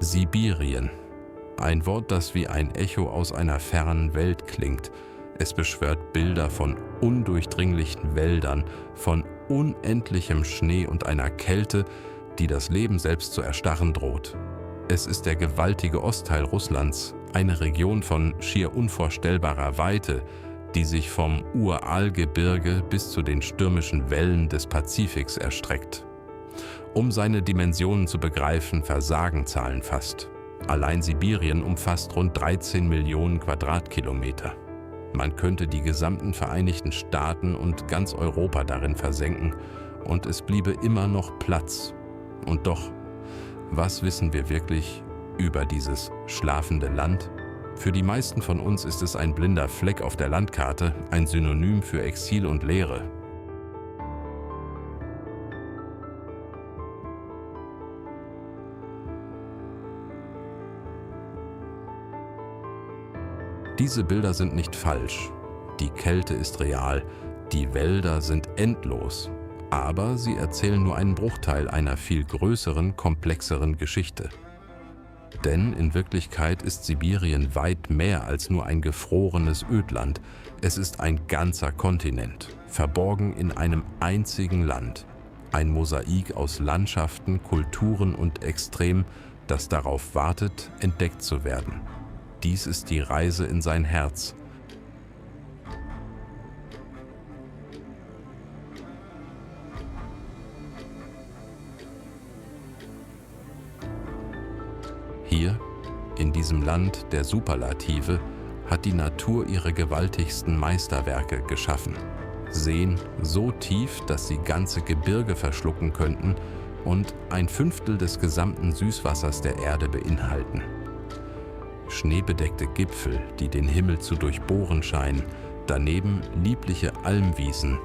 Sibirien. Ein Wort, das wie ein Echo aus einer fernen Welt klingt. Es beschwört Bilder von undurchdringlichen Wäldern, von unendlichem Schnee und einer Kälte, die das Leben selbst zu erstarren droht. Es ist der gewaltige Ostteil Russlands, eine Region von schier unvorstellbarer Weite, die sich vom Uralgebirge bis zu den stürmischen Wellen des Pazifiks erstreckt. Um seine Dimensionen zu begreifen, versagen Zahlen fast. Allein Sibirien umfasst rund 13 Millionen Quadratkilometer. Man könnte die gesamten Vereinigten Staaten und ganz Europa darin versenken und es bliebe immer noch Platz. Und doch, was wissen wir wirklich über dieses schlafende Land? Für die meisten von uns ist es ein blinder Fleck auf der Landkarte, ein Synonym für Exil und Leere. Diese Bilder sind nicht falsch. Die Kälte ist real, die Wälder sind endlos. Aber sie erzählen nur einen Bruchteil einer viel größeren, komplexeren Geschichte. Denn in Wirklichkeit ist Sibirien weit mehr als nur ein gefrorenes Ödland. Es ist ein ganzer Kontinent, verborgen in einem einzigen Land. Ein Mosaik aus Landschaften, Kulturen und Extremen, das darauf wartet, entdeckt zu werden. Dies ist die Reise in sein Herz. Hier, in diesem Land der Superlative, hat die Natur ihre gewaltigsten Meisterwerke geschaffen. Seen so tief, dass sie ganze Gebirge verschlucken könnten und 1/5 des gesamten Süßwassers der Erde beinhalten. Schneebedeckte Gipfel, die den Himmel zu durchbohren scheinen, daneben liebliche Almwiesen,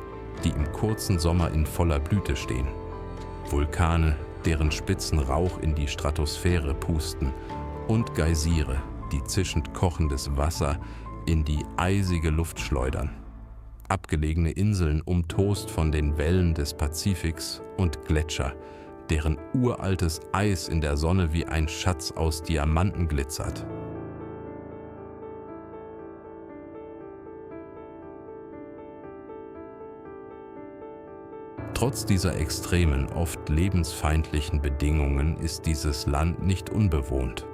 die im kurzen Sommer in voller Blüte stehen. Vulkane, deren Spitzen Rauch in die Stratosphäre pusten, und Geysire, die zischend kochendes Wasser in die eisige Luft schleudern. Abgelegene Inseln umtost von den Wellen des Pazifiks und Gletscher, deren uraltes Eis in der Sonne wie ein Schatz aus Diamanten glitzert. Trotz dieser extremen, oft lebensfeindlichen Bedingungen ist dieses Land nicht unbewohnt.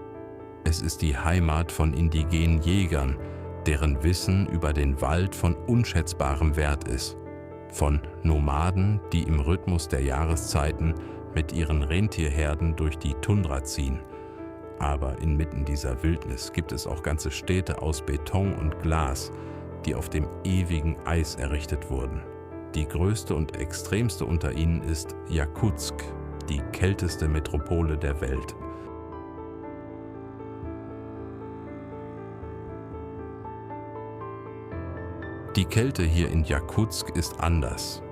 Es ist die Heimat von indigenen Jägern, deren Wissen über den Wald von unschätzbarem Wert ist. Von Nomaden, die im Rhythmus der Jahreszeiten mit ihren Rentierherden durch die Tundra ziehen. Aber inmitten dieser Wildnis gibt es auch ganze Städte aus Beton und Glas, die auf dem ewigen Eis errichtet wurden. Die größte und extremste unter ihnen ist Jakutsk, die kälteste Metropole der Welt. Die Kälte hier in Jakutsk ist anders.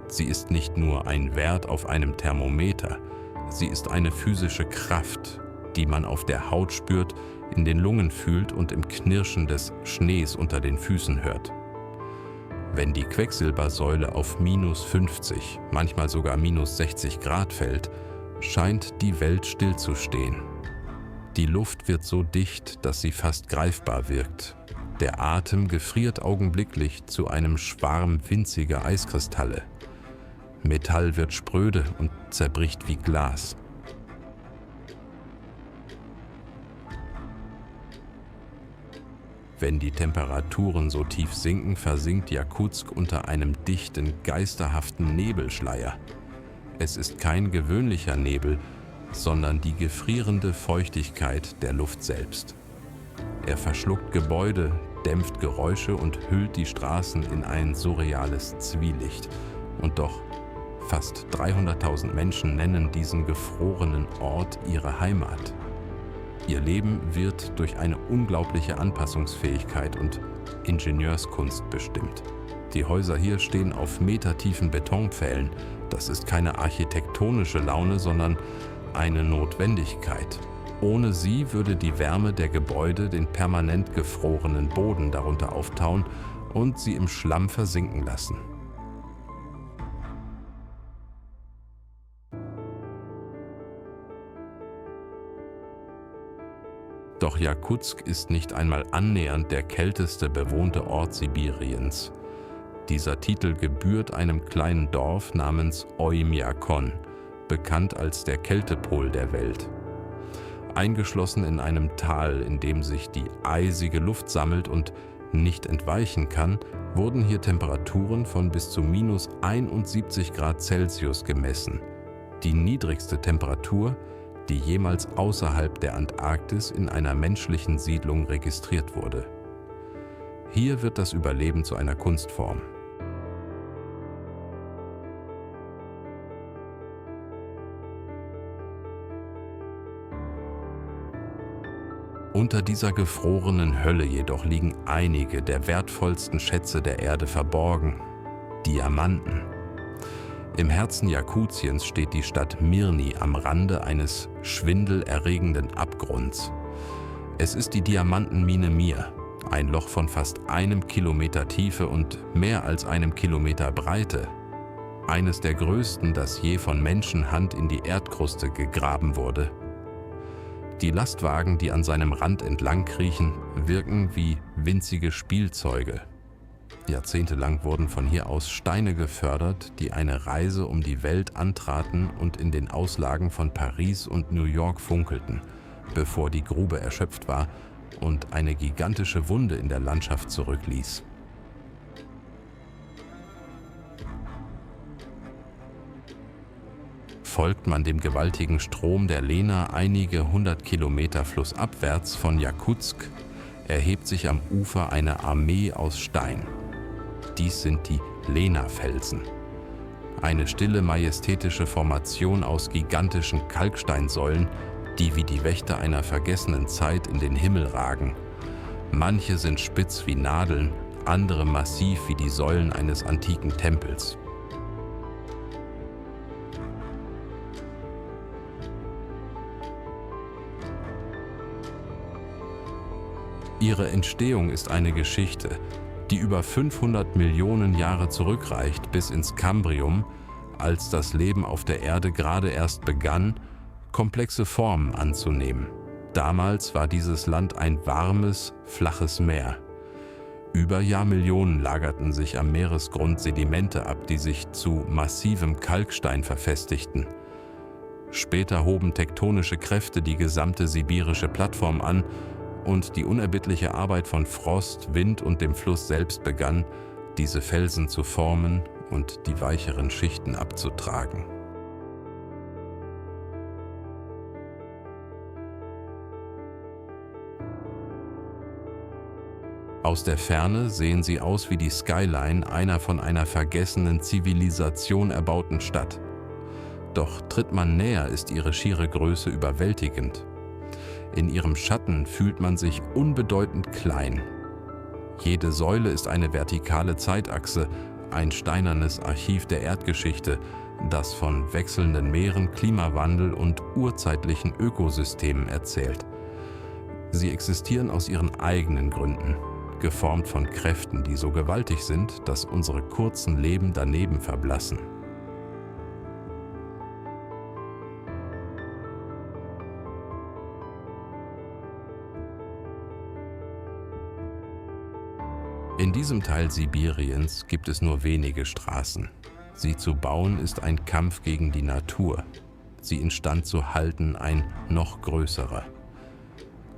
Sie ist nicht nur ein Wert auf einem Thermometer, sie ist eine physische Kraft, die man auf der Haut spürt, in den Lungen fühlt und im Knirschen des Schnees unter den Füßen hört. Wenn die Quecksilbersäule auf -50, manchmal sogar -60 Grad fällt, scheint die Welt stillzustehen. Die Luft wird so dicht, dass sie fast greifbar wirkt. Der Atem gefriert augenblicklich zu einem Schwarm winziger Eiskristalle. Metall wird spröde und zerbricht wie Glas. Wenn die Temperaturen so tief sinken, versinkt Jakutsk unter einem dichten, geisterhaften Nebelschleier. Es ist kein gewöhnlicher Nebel, sondern die gefrierende Feuchtigkeit der Luft selbst. Er verschluckt Gebäude, dämpft Geräusche und hüllt die Straßen in ein surreales Zwielicht. Und doch, fast 300.000 Menschen nennen diesen gefrorenen Ort ihre Heimat. Ihr Leben wird durch eine unglaubliche Anpassungsfähigkeit und Ingenieurskunst bestimmt. Die Häuser hier stehen auf metertiefen Betonpfählen. Das ist keine architektonische Laune, sondern eine Notwendigkeit. Ohne sie würde die Wärme der Gebäude den permanent gefrorenen Boden darunter auftauen und sie im Schlamm versinken lassen. Doch Jakutsk ist nicht einmal annähernd der kälteste bewohnte Ort Sibiriens. Dieser Titel gebührt einem kleinen Dorf namens Oymyakon, bekannt als der Kältepol der Welt. Eingeschlossen in einem Tal, in dem sich die eisige Luft sammelt und nicht entweichen kann, wurden hier Temperaturen von bis zu minus 71 Grad Celsius gemessen. Die niedrigste Temperatur, die jemals außerhalb der Antarktis in einer menschlichen Siedlung registriert wurde. Hier wird das Überleben zu einer Kunstform. Unter dieser gefrorenen Hölle jedoch liegen einige der wertvollsten Schätze der Erde verborgen: Diamanten. Im Herzen Jakutiens steht die Stadt Mirny am Rande eines schwindelerregenden Abgrunds. Es ist die Diamantenmine Mir, ein Loch von fast 1 Kilometer Tiefe und mehr als 1 Kilometer Breite. Eines der größten, das je von Menschenhand in die Erdkruste gegraben wurde. Die Lastwagen, die an seinem Rand entlang kriechen, wirken wie winzige Spielzeuge. Jahrzehntelang wurden von hier aus Steine gefördert, die eine Reise um die Welt antraten und in den Auslagen von Paris und New York funkelten, bevor die Grube erschöpft war und eine gigantische Wunde in der Landschaft zurückließ. Folgt man dem gewaltigen Strom der Lena einige 100 Kilometer flussabwärts von Jakutsk, erhebt sich am Ufer eine Armee aus Stein. Dies sind die Lena-Felsen. Eine stille, majestätische Formation aus gigantischen Kalksteinsäulen, die wie die Wächter einer vergessenen Zeit in den Himmel ragen. Manche sind spitz wie Nadeln, andere massiv wie die Säulen eines antiken Tempels. Ihre Entstehung ist eine Geschichte, die über 500 Millionen Jahre zurückreicht bis ins Kambrium, als das Leben auf der Erde gerade erst begann, komplexe Formen anzunehmen. Damals war dieses Land ein warmes, flaches Meer. Über Jahrmillionen lagerten sich am Meeresgrund Sedimente ab, die sich zu massivem Kalkstein verfestigten. Später hoben tektonische Kräfte die gesamte sibirische Plattform an, und die unerbittliche Arbeit von Frost, Wind und dem Fluss selbst begann, diese Felsen zu formen und die weicheren Schichten abzutragen. Aus der Ferne sehen sie aus wie die Skyline einer von einer vergessenen Zivilisation erbauten Stadt. Doch tritt man näher, ist ihre schiere Größe überwältigend. In ihrem Schatten fühlt man sich unbedeutend klein. Jede Säule ist eine vertikale Zeitachse, ein steinernes Archiv der Erdgeschichte, das von wechselnden Meeren, Klimawandel und urzeitlichen Ökosystemen erzählt. Sie existieren aus ihren eigenen Gründen, geformt von Kräften, die so gewaltig sind, dass unsere kurzen Leben daneben verblassen. In diesem Teil Sibiriens gibt es nur wenige Straßen. Sie zu bauen ist ein Kampf gegen die Natur. Sie instand zu halten ein noch größerer.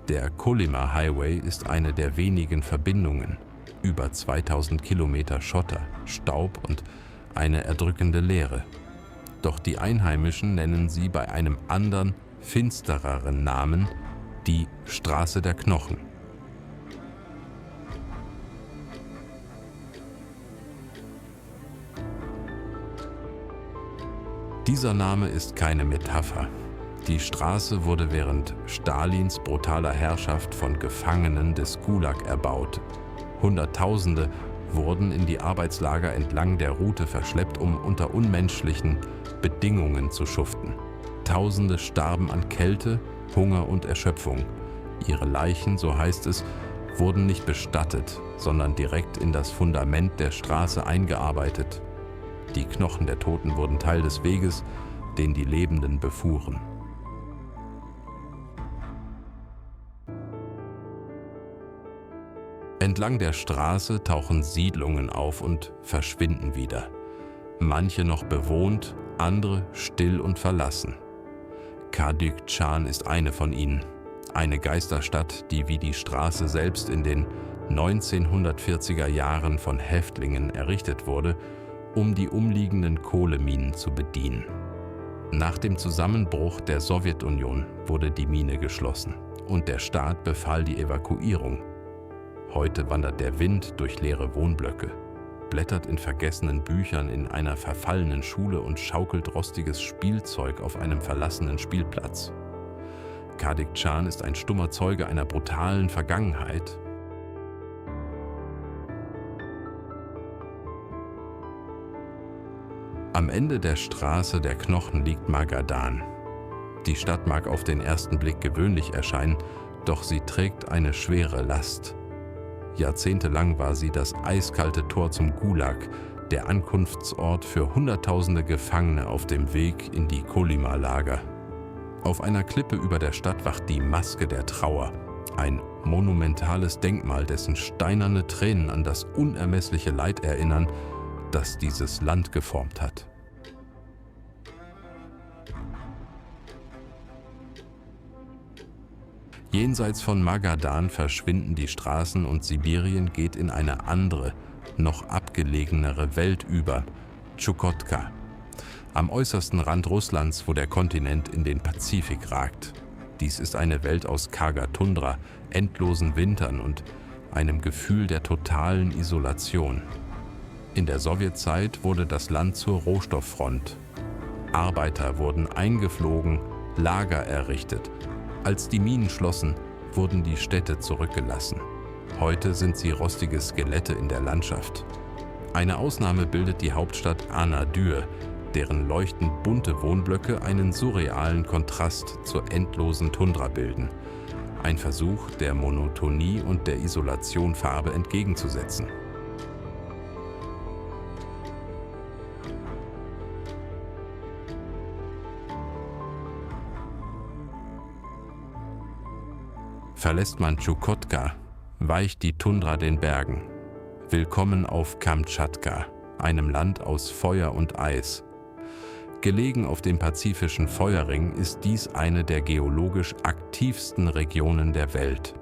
Der Kolyma Highway ist eine der wenigen Verbindungen. Über 2000 Kilometer Schotter, Staub und eine erdrückende Leere. Doch die Einheimischen nennen sie bei einem anderen, finstereren Namen die Straße der Knochen. Dieser Name ist keine Metapher. Die Straße wurde während Stalins brutaler Herrschaft von Gefangenen des Gulag erbaut. Hunderttausende wurden in die Arbeitslager entlang der Route verschleppt, um unter unmenschlichen Bedingungen zu schuften. Tausende starben an Kälte, Hunger und Erschöpfung. Ihre Leichen, so heißt es, wurden nicht bestattet, sondern direkt in das Fundament der Straße eingearbeitet. Die Knochen der Toten wurden Teil des Weges, den die Lebenden befuhren. Entlang der Straße tauchen Siedlungen auf und verschwinden wieder. Manche noch bewohnt, andere still und verlassen. Kadük-Chan ist eine von ihnen. Eine Geisterstadt, die wie die Straße selbst in den 1940er Jahren von Häftlingen errichtet wurde, um die umliegenden Kohleminen zu bedienen. Nach dem Zusammenbruch der Sowjetunion wurde die Mine geschlossen und der Staat befahl die Evakuierung. Heute wandert der Wind durch leere Wohnblöcke, blättert in vergessenen Büchern in einer verfallenen Schule und schaukelt rostiges Spielzeug auf einem verlassenen Spielplatz. Kadük-Chan ist ein stummer Zeuge einer brutalen Vergangenheit. Am Ende der Straße der Knochen liegt Magadan. Die Stadt mag auf den ersten Blick gewöhnlich erscheinen, doch sie trägt eine schwere Last. Jahrzehntelang war sie das eiskalte Tor zum Gulag, der Ankunftsort für Hunderttausende Gefangene auf dem Weg in die Kolyma-Lager. Auf einer Klippe über der Stadt wacht die Maske der Trauer, ein monumentales Denkmal, dessen steinerne Tränen an das unermessliche Leid erinnern, das dieses Land geformt hat. Jenseits von Magadan verschwinden die Straßen und Sibirien geht in eine andere, noch abgelegenere Welt über, Tschukotka, am äußersten Rand Russlands, wo der Kontinent in den Pazifik ragt. Dies ist eine Welt aus karger Tundra, endlosen Wintern und einem Gefühl der totalen Isolation. In der Sowjetzeit wurde das Land zur Rohstofffront. Arbeiter wurden eingeflogen, Lager errichtet. Als die Minen schlossen, wurden die Städte zurückgelassen. Heute sind sie rostige Skelette in der Landschaft. Eine Ausnahme bildet die Hauptstadt Anadyr, deren leuchtend bunte Wohnblöcke einen surrealen Kontrast zur endlosen Tundra bilden. Ein Versuch, der Monotonie und der Isolation Farbe entgegenzusetzen. Verlässt man Tschukotka, weicht die Tundra den Bergen. Willkommen auf Kamtschatka, einem Land aus Feuer und Eis. Gelegen auf dem pazifischen Feuerring ist dies eine der geologisch aktivsten Regionen der Welt.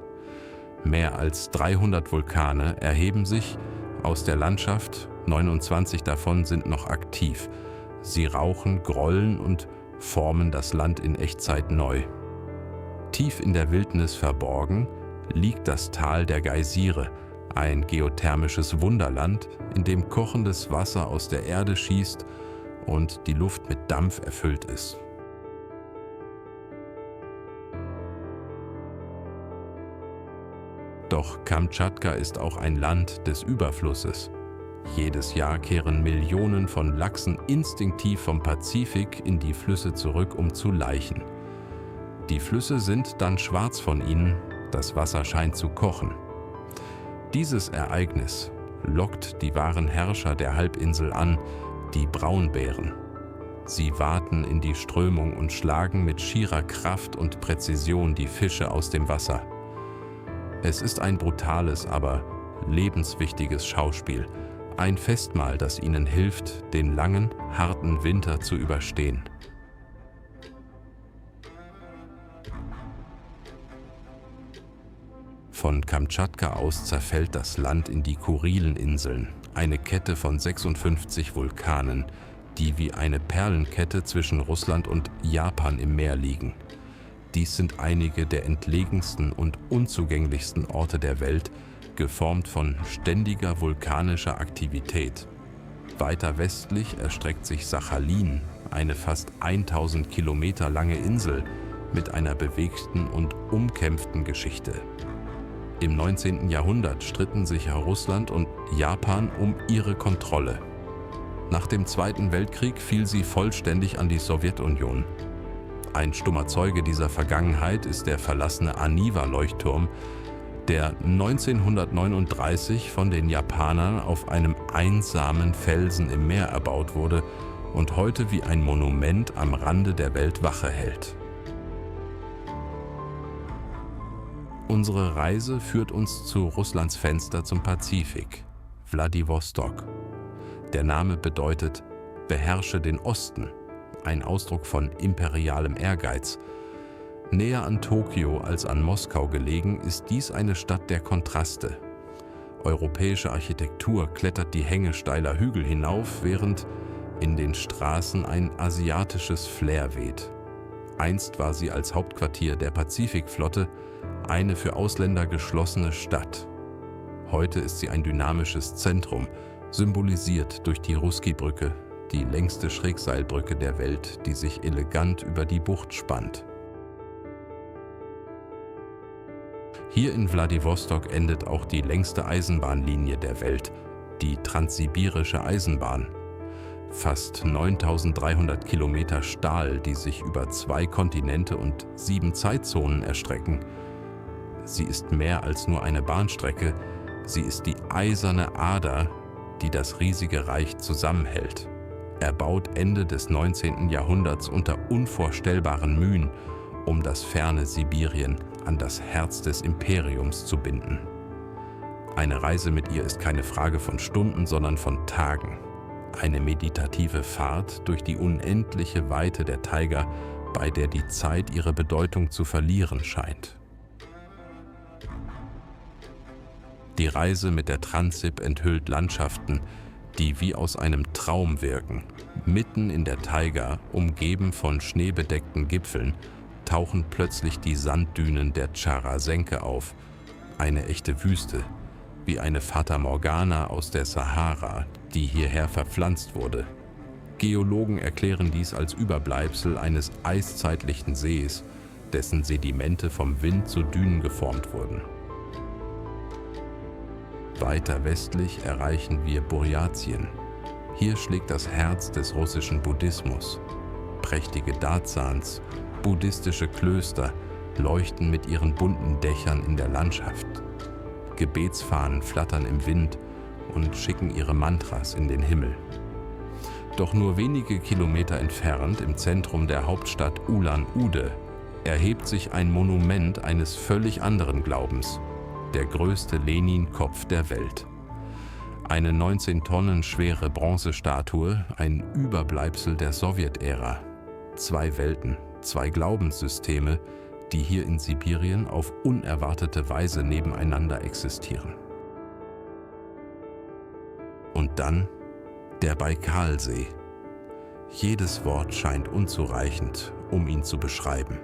Mehr als 300 Vulkane erheben sich aus der Landschaft, 29 davon sind noch aktiv. Sie rauchen, grollen und formen das Land in Echtzeit neu. Tief in der Wildnis verborgen liegt das Tal der Geysire, ein geothermisches Wunderland, in dem kochendes Wasser aus der Erde schießt und die Luft mit Dampf erfüllt ist. Doch Kamtschatka ist auch ein Land des Überflusses. Jedes Jahr kehren Millionen von Lachsen instinktiv vom Pazifik in die Flüsse zurück, um zu laichen. Die Flüsse sind dann schwarz von ihnen, das Wasser scheint zu kochen. Dieses Ereignis lockt die wahren Herrscher der Halbinsel an, die Braunbären. Sie waten in die Strömung und schlagen mit schierer Kraft und Präzision die Fische aus dem Wasser. Es ist ein brutales, aber lebenswichtiges Schauspiel, ein Festmahl, das ihnen hilft, den langen, harten Winter zu überstehen. Von Kamtschatka aus zerfällt das Land in die Kurileninseln, eine Kette von 56 Vulkanen, die wie eine Perlenkette zwischen Russland und Japan im Meer liegen. Dies sind einige der entlegensten und unzugänglichsten Orte der Welt, geformt von ständiger vulkanischer Aktivität. Weiter westlich erstreckt sich Sachalin, eine fast 1000 Kilometer lange Insel mit einer bewegten und umkämpften Geschichte. Im 19. Jahrhundert stritten sich Russland und Japan um ihre Kontrolle. Nach dem Zweiten Weltkrieg fiel sie vollständig an die Sowjetunion. Ein stummer Zeuge dieser Vergangenheit ist der verlassene Aniwa-Leuchtturm, der 1939 von den Japanern auf einem einsamen Felsen im Meer erbaut wurde und heute wie ein Monument am Rande der Welt Wache hält. Unsere Reise führt uns zu Russlands Fenster zum Pazifik, Wladiwostok. Der Name bedeutet „Beherrsche den Osten“, ein Ausdruck von imperialem Ehrgeiz. Näher an Tokio als an Moskau gelegen, ist dies eine Stadt der Kontraste. Europäische Architektur klettert die Hänge steiler Hügel hinauf, während in den Straßen ein asiatisches Flair weht. Einst war sie als Hauptquartier der Pazifikflotte eine für Ausländer geschlossene Stadt. Heute ist sie ein dynamisches Zentrum, symbolisiert durch die Ruski-Brücke, die längste Schrägseilbrücke der Welt, die sich elegant über die Bucht spannt. Hier in Wladiwostok endet auch die längste Eisenbahnlinie der Welt, die Transsibirische Eisenbahn. Fast 9.300 Kilometer Stahl, die sich über 2 Kontinente und 7 Zeitzonen erstrecken. Sie ist mehr als nur eine Bahnstrecke, sie ist die eiserne Ader, die das riesige Reich zusammenhält. Erbaut Ende des 19. Jahrhunderts unter unvorstellbaren Mühen, um das ferne Sibirien an das Herz des Imperiums zu binden. Eine Reise mit ihr ist keine Frage von Stunden, sondern von Tagen. Eine meditative Fahrt durch die unendliche Weite der Taiga, bei der die Zeit ihre Bedeutung zu verlieren scheint. Die Reise mit der Transsib enthüllt Landschaften, die wie aus einem Traum wirken. Mitten in der Taiga, umgeben von schneebedeckten Gipfeln, tauchen plötzlich die Sanddünen der Charasenke auf. Eine echte Wüste, wie eine Fata Morgana aus der Sahara, die hierher verpflanzt wurde. Geologen erklären dies als Überbleibsel eines eiszeitlichen Sees, dessen Sedimente vom Wind zu Dünen geformt wurden. Weiter westlich erreichen wir Burjatien. Hier schlägt das Herz des russischen Buddhismus. Prächtige Dazans, buddhistische Klöster leuchten mit ihren bunten Dächern in der Landschaft. Gebetsfahnen flattern im Wind und schicken ihre Mantras in den Himmel. Doch nur wenige Kilometer entfernt, im Zentrum der Hauptstadt Ulan-Ude, erhebt sich ein Monument eines völlig anderen Glaubens. Der größte Lenin-Kopf der Welt. Eine 19 Tonnen schwere Bronzestatue, ein Überbleibsel der Sowjetära. 2 Welten, 2 Glaubenssysteme, die hier in Sibirien auf unerwartete Weise nebeneinander existieren. Und dann der Baikalsee. Jedes Wort scheint unzureichend, um ihn zu beschreiben.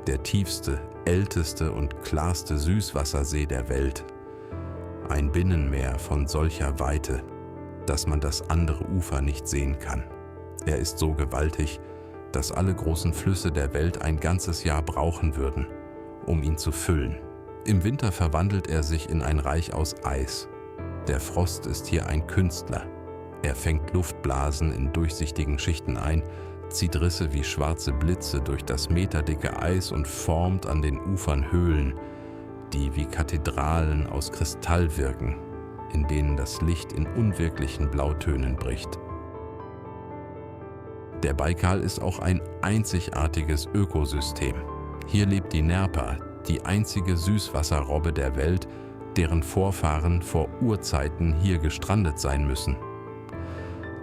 Der tiefste, älteste und klarste Süßwassersee der Welt. Ein Binnenmeer von solcher Weite, dass man das andere Ufer nicht sehen kann. Er ist so gewaltig, dass alle großen Flüsse der Welt ein ganzes Jahr brauchen würden, um ihn zu füllen. Im Winter verwandelt er sich in ein Reich aus Eis. Der Frost ist hier ein Künstler. Er fängt Luftblasen in durchsichtigen Schichten ein, zieht Risse wie schwarze Blitze durch das meterdicke Eis und formt an den Ufern Höhlen, die wie Kathedralen aus Kristall wirken, in denen das Licht in unwirklichen Blautönen bricht. Der Baikal ist auch ein einzigartiges Ökosystem. Hier lebt die Nerpa, die einzige Süßwasserrobbe der Welt, deren Vorfahren vor Urzeiten hier gestrandet sein müssen.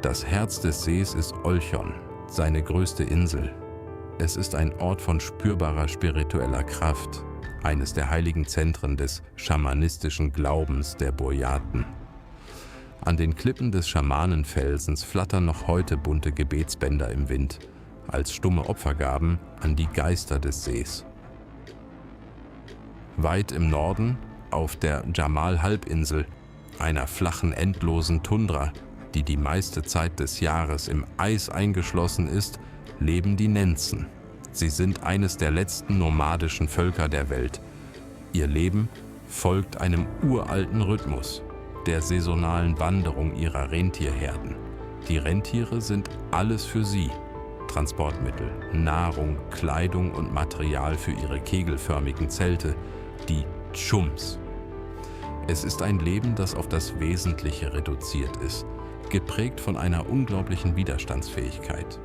Das Herz des Sees ist Olchon, seine größte Insel. Es ist ein Ort von spürbarer spiritueller Kraft, eines der heiligen Zentren des schamanistischen Glaubens der Burjaten. An den Klippen des Schamanenfelsens flattern noch heute bunte Gebetsbänder im Wind, als stumme Opfergaben an die Geister des Sees. Weit im Norden, auf der Jamal-Halbinsel, einer flachen, endlosen Tundra, die die meiste Zeit des Jahres im Eis eingeschlossen ist, leben die Nenzen. Sie sind eines der letzten nomadischen Völker der Welt. Ihr Leben folgt einem uralten Rhythmus, der saisonalen Wanderung ihrer Rentierherden. Die Rentiere sind alles für sie. Transportmittel, Nahrung, Kleidung und Material für ihre kegelförmigen Zelte, die Tschums. Es ist ein Leben, das auf das Wesentliche reduziert ist, geprägt von einer unglaublichen Widerstandsfähigkeit.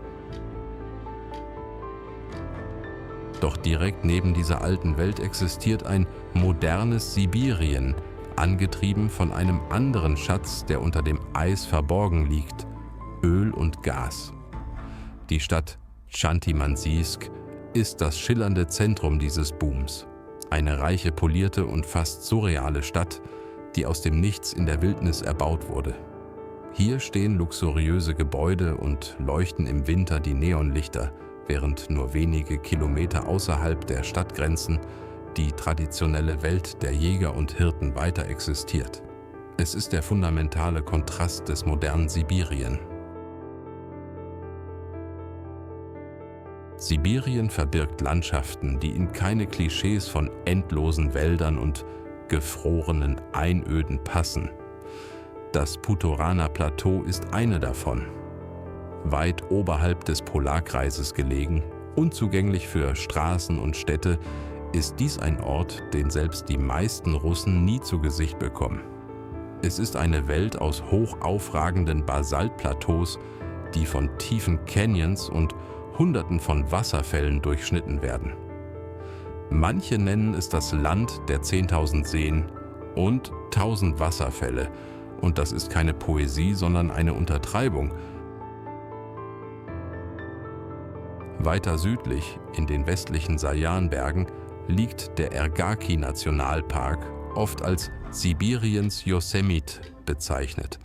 Doch direkt neben dieser alten Welt existiert ein modernes Sibirien, angetrieben von einem anderen Schatz, der unter dem Eis verborgen liegt: Öl und Gas. Die Stadt Chanty-Mansijsk ist das schillernde Zentrum dieses Booms. Eine reiche, polierte und fast surreale Stadt, die aus dem Nichts in der Wildnis erbaut wurde. Hier stehen luxuriöse Gebäude und leuchten im Winter die Neonlichter, während nur wenige Kilometer außerhalb der Stadtgrenzen die traditionelle Welt der Jäger und Hirten weiter existiert. Es ist der fundamentale Kontrast des modernen Sibirien. Sibirien verbirgt Landschaften, die in keine Klischees von endlosen Wäldern und gefrorenen Einöden passen. Das Putorana-Plateau ist eine davon. Weit oberhalb des Polarkreises gelegen, unzugänglich für Straßen und Städte, ist dies ein Ort, den selbst die meisten Russen nie zu Gesicht bekommen. Es ist eine Welt aus hoch aufragenden Basaltplateaus, die von tiefen Canyons und Hunderten von Wasserfällen durchschnitten werden. Manche nennen es das Land der 10.000 Seen und 1.000 Wasserfälle, und das ist keine Poesie, sondern eine Untertreibung. Weiter südlich, in den westlichen Sajanbergen, liegt der Ergaki-Nationalpark, oft als Sibiriens Yosemite bezeichnet.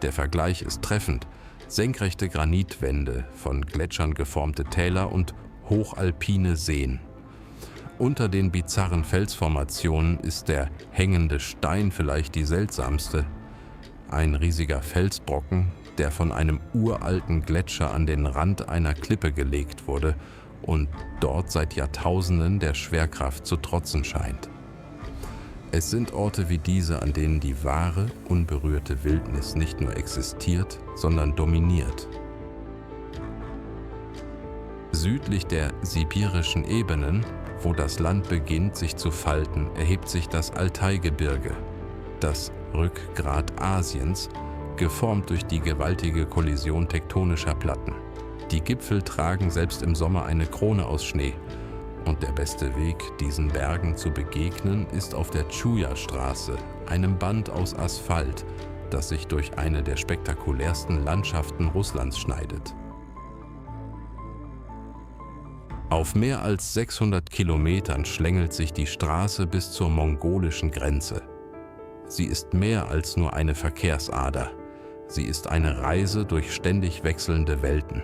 Der Vergleich ist treffend: senkrechte Granitwände, von Gletschern geformte Täler und hochalpine Seen. Unter den bizarren Felsformationen ist der hängende Stein vielleicht die seltsamste. Ein riesiger Felsbrocken, der von einem uralten Gletscher an den Rand einer Klippe gelegt wurde und dort seit Jahrtausenden der Schwerkraft zu trotzen scheint. Es sind Orte wie diese, an denen die wahre, unberührte Wildnis nicht nur existiert, sondern dominiert. Südlich der sibirischen Ebenen, wo das Land beginnt, sich zu falten, erhebt sich das Altai-Gebirge, das Rückgrat Asiens, geformt durch die gewaltige Kollision tektonischer Platten. Die Gipfel tragen selbst im Sommer eine Krone aus Schnee. Und der beste Weg, diesen Bergen zu begegnen, ist auf der Tschuja-Straße, einem Band aus Asphalt, das sich durch eine der spektakulärsten Landschaften Russlands schneidet. Auf mehr als 600 Kilometern schlängelt sich die Straße bis zur mongolischen Grenze. Sie ist mehr als nur eine Verkehrsader. Sie ist eine Reise durch ständig wechselnde Welten.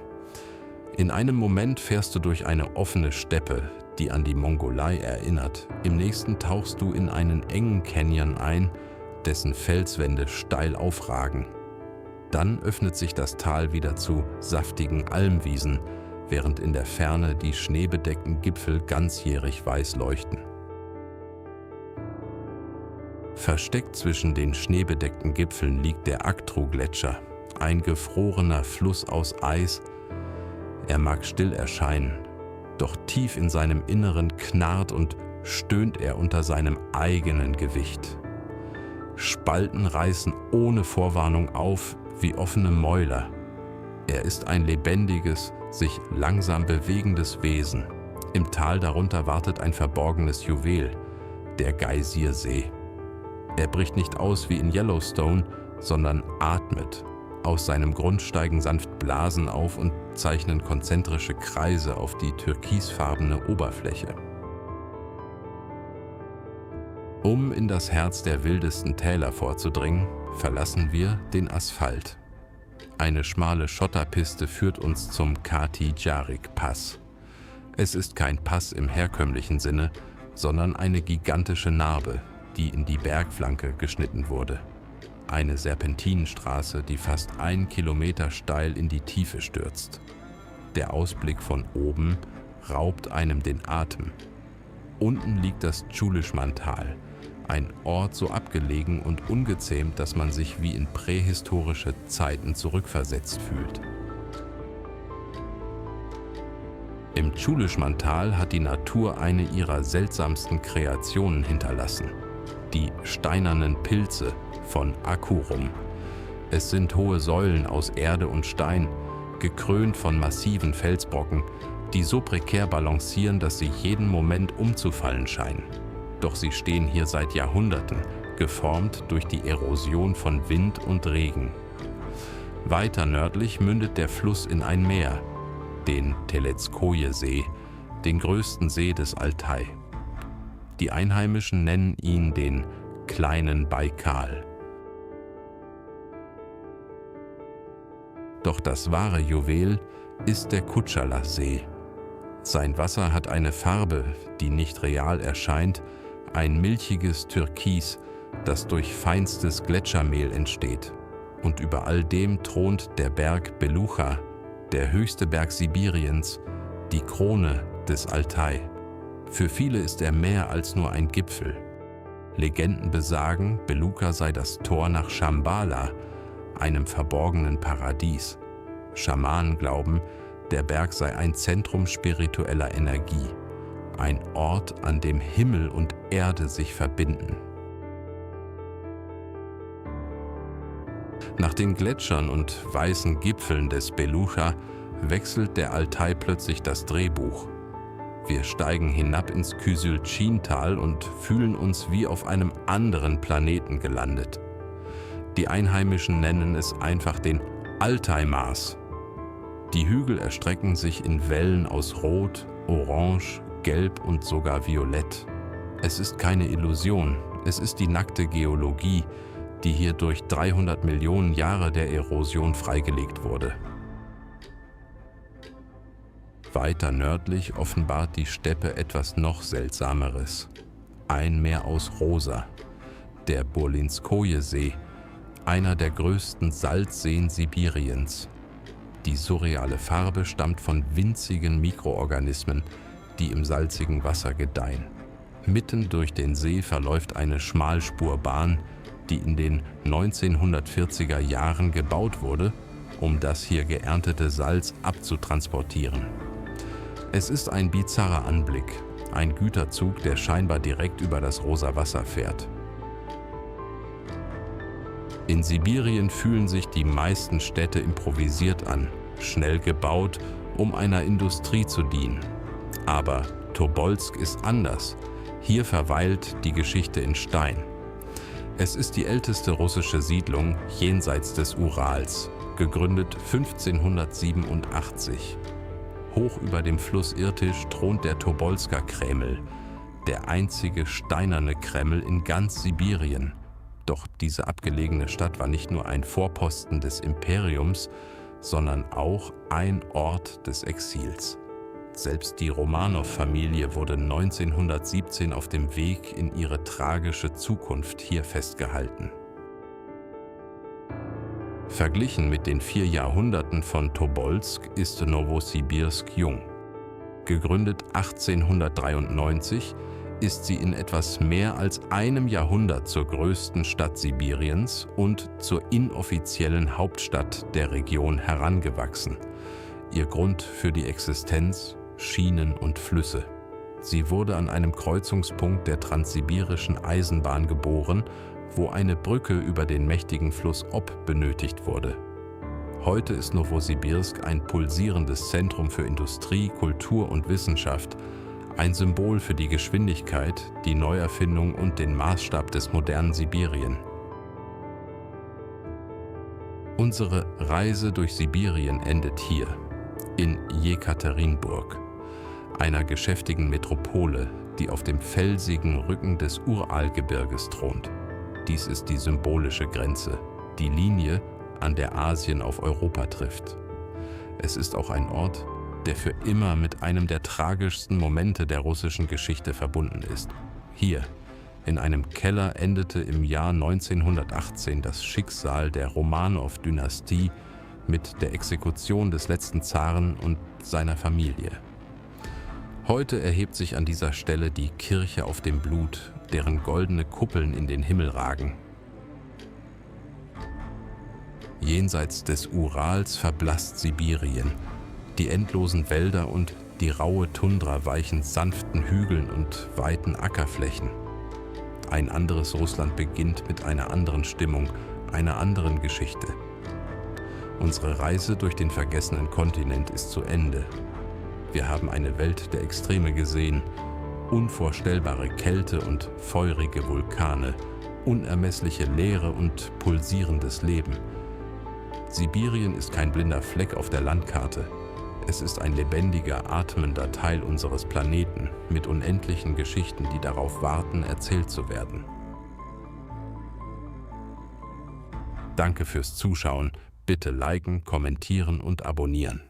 In einem Moment fährst du durch eine offene Steppe, die an die Mongolei erinnert. Im nächsten tauchst du in einen engen Canyon ein, dessen Felswände steil aufragen. Dann öffnet sich das Tal wieder zu saftigen Almwiesen, während in der Ferne die schneebedeckten Gipfel ganzjährig weiß leuchten. Versteckt zwischen den schneebedeckten Gipfeln liegt der Aktru-Gletscher, ein gefrorener Fluss aus Eis. Er mag still erscheinen, doch tief in seinem Inneren knarrt und stöhnt er unter seinem eigenen Gewicht. Spalten reißen ohne Vorwarnung auf wie offene Mäuler. Er ist ein lebendiges, sich langsam bewegendes Wesen. Im Tal darunter wartet ein verborgenes Juwel, der Geysirsee. Er bricht nicht aus wie in Yellowstone, sondern atmet. Aus seinem Grund steigen sanft Blasen auf und zeichnen konzentrische Kreise auf die türkisfarbene Oberfläche. Um in das Herz der wildesten Täler vorzudringen, verlassen wir den Asphalt. Eine schmale Schotterpiste führt uns zum Kati-Jarik-Pass. Es ist kein Pass im herkömmlichen Sinne, sondern eine gigantische Narbe, die in die Bergflanke geschnitten wurde. Eine Serpentinenstraße, die fast 1 Kilometer steil in die Tiefe stürzt. Der Ausblick von oben raubt einem den Atem. Unten liegt das Tschulischman-Tal, ein Ort so abgelegen und ungezähmt, dass man sich wie in prähistorische Zeiten zurückversetzt fühlt. Im Tschulischman-Tal hat die Natur eine ihrer seltsamsten Kreationen hinterlassen: die steinernen Pilze von Akurum. Es sind hohe Säulen aus Erde und Stein, gekrönt von massiven Felsbrocken, die so prekär balancieren, dass sie jeden Moment umzufallen scheinen. Doch sie stehen hier seit Jahrhunderten, geformt durch die Erosion von Wind und Regen. Weiter nördlich mündet der Fluss in ein Meer, den Teletskoje-See, den größten See des Altai. Die Einheimischen nennen ihn den kleinen Baikal. Doch das wahre Juwel ist der Kutschala-See. Sein Wasser hat eine Farbe, die nicht real erscheint, ein milchiges Türkis, das durch feinstes Gletschermehl entsteht. Und über all dem thront der Berg Belucha, der höchste Berg Sibiriens, die Krone des Altai. Für viele ist er mehr als nur ein Gipfel. Legenden besagen, Belucha sei das Tor nach Shambhala, einem verborgenen Paradies. Schamanen glauben, der Berg sei ein Zentrum spiritueller Energie, ein Ort, an dem Himmel und Erde sich verbinden. Nach den Gletschern und weißen Gipfeln des Belucha wechselt der Altai plötzlich das Drehbuch. Wir steigen hinab ins Kysulcin-Tal und fühlen uns wie auf einem anderen Planeten gelandet. Die Einheimischen nennen es einfach den Altai-Mars. Die Hügel erstrecken sich in Wellen aus Rot, Orange, Gelb und sogar Violett. Es ist keine Illusion, es ist die nackte Geologie, die hier durch 300 Millionen Jahre der Erosion freigelegt wurde. Weiter nördlich offenbart die Steppe etwas noch Seltsameres. Ein Meer aus Rosa, der Burlinskoje-See, einer der größten Salzseen Sibiriens. Die surreale Farbe stammt von winzigen Mikroorganismen, die im salzigen Wasser gedeihen. Mitten durch den See verläuft eine Schmalspurbahn, die in den 1940er Jahren gebaut wurde, um das hier geerntete Salz abzutransportieren. Es ist ein bizarrer Anblick, ein Güterzug, der scheinbar direkt über das rosa Wasser fährt. In Sibirien fühlen sich die meisten Städte improvisiert an, schnell gebaut, um einer Industrie zu dienen. Aber Tobolsk ist anders. Hier verweilt die Geschichte in Stein. Es ist die älteste russische Siedlung jenseits des Urals, gegründet 1587. Hoch über dem Fluss Irtysch thront der Tobolsker Kreml, der einzige steinerne Kreml in ganz Sibirien. Doch diese abgelegene Stadt war nicht nur ein Vorposten des Imperiums, sondern auch ein Ort des Exils. Selbst die Romanow-Familie wurde 1917 auf dem Weg in ihre tragische Zukunft hier festgehalten. Verglichen mit den 4 Jahrhunderten von Tobolsk ist Nowosibirsk jung. Gegründet 1893, ist sie in etwas mehr als einem Jahrhundert zur größten Stadt Sibiriens und zur inoffiziellen Hauptstadt der Region herangewachsen. Ihr Grund für die Existenz: Schienen und Flüsse. Sie wurde an einem Kreuzungspunkt der transsibirischen Eisenbahn geboren, wo eine Brücke über den mächtigen Fluss Ob benötigt wurde. Heute ist Nowosibirsk ein pulsierendes Zentrum für Industrie, Kultur und Wissenschaft, ein Symbol für die Geschwindigkeit, die Neuerfindung und den Maßstab des modernen Sibirien. Unsere Reise durch Sibirien endet hier, in Jekaterinburg, einer geschäftigen Metropole, die auf dem felsigen Rücken des Uralgebirges thront. Dies ist die symbolische Grenze, die Linie, an der Asien auf Europa trifft. Es ist auch ein Ort, der für immer mit einem der tragischsten Momente der russischen Geschichte verbunden ist. Hier, in einem Keller, endete im Jahr 1918 das Schicksal der Romanow-Dynastie mit der Exekution des letzten Zaren und seiner Familie. Heute erhebt sich an dieser Stelle die Kirche auf dem Blut, deren goldene Kuppeln in den Himmel ragen. Jenseits des Urals verblasst Sibirien. Die endlosen Wälder und die raue Tundra weichen sanften Hügeln und weiten Ackerflächen. Ein anderes Russland beginnt mit einer anderen Stimmung, einer anderen Geschichte. Unsere Reise durch den vergessenen Kontinent ist zu Ende. Wir haben eine Welt der Extreme gesehen, unvorstellbare Kälte und feurige Vulkane, unermessliche Leere und pulsierendes Leben. Sibirien ist kein blinder Fleck auf der Landkarte. Es ist ein lebendiger, atmender Teil unseres Planeten mit unendlichen Geschichten, die darauf warten, erzählt zu werden. Danke fürs Zuschauen. Bitte liken, kommentieren und abonnieren.